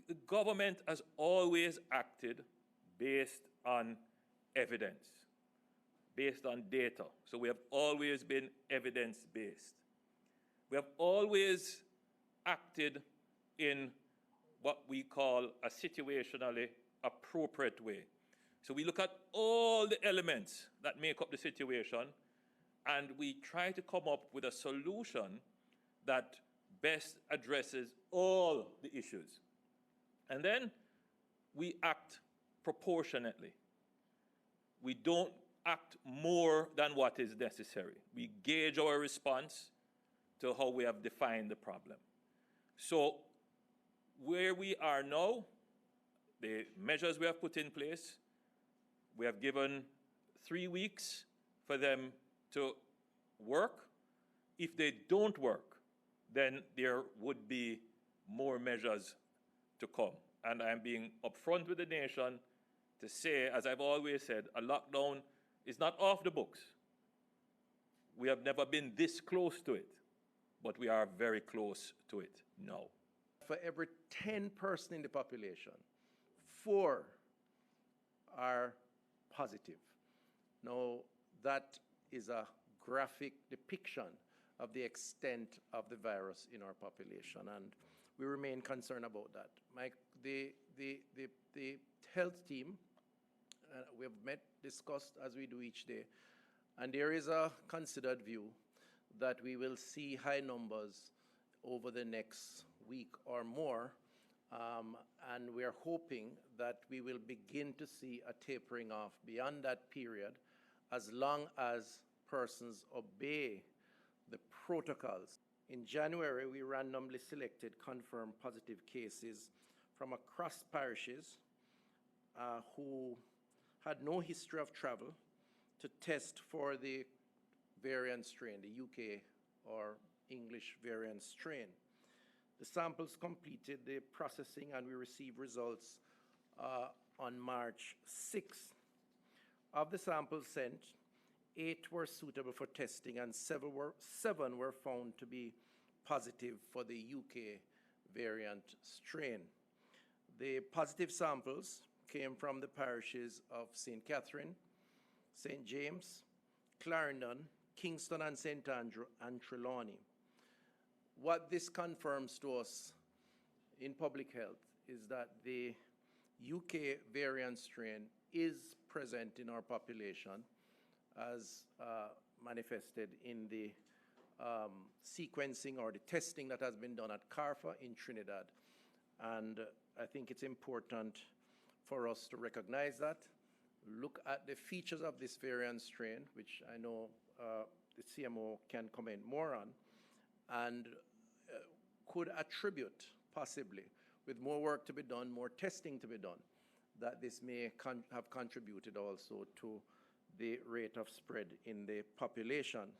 the government has always acted based on evidence, based on data. So we have always been evidence-based. We have always acted in what we call a situationally appropriate way. So we look at all the elements that make up the situation, and we try to come up with a solution that best addresses all the issues. And then we act proportionately. We don't act more than what is necessary. We gauge our response to how we have defined the problem. So where we are now, the measures we have put in place, we have given 3 weeks for them to work. If they don't work, then there would be more measures to come. And I'm being upfront with the nation to say, as I've always said, a lockdown is not off the books. We have never been this close to it, but we are very close to it now. For every 10 persons in the population, 4 are positive. Now, that is a graphic depiction of the extent of the virus in our population, and we remain concerned about that. The health team, we have met, discussed as we do each day, and there is a considered view that we will see high numbers over the next week or more, and we are hoping that we will begin to see a tapering off beyond that period, as long as persons obey the protocols. In January, we randomly selected confirmed positive cases from across parishes who had no history of travel to test for the variant strain, the UK or English variant strain. The samples completed the processing and we received results on March 6th. Of the samples sent, 8 were suitable for testing and 7 were found to be positive for the UK variant strain. The positive samples came from the parishes of St. Catherine, St. James, Clarendon, Kingston and St. Andrew, and Trelawney. What this confirms to us in public health is that the UK variant strain is present in our population, as manifested in the sequencing or the testing that has been done at CARFA in Trinidad. And I think it's important for us to recognize that, look at the features of this variant strain, which I know the CMO can comment more on, and could attribute, possibly, with more work to be done, more testing to be done, that this may have contributed also to the rate of spread in the population.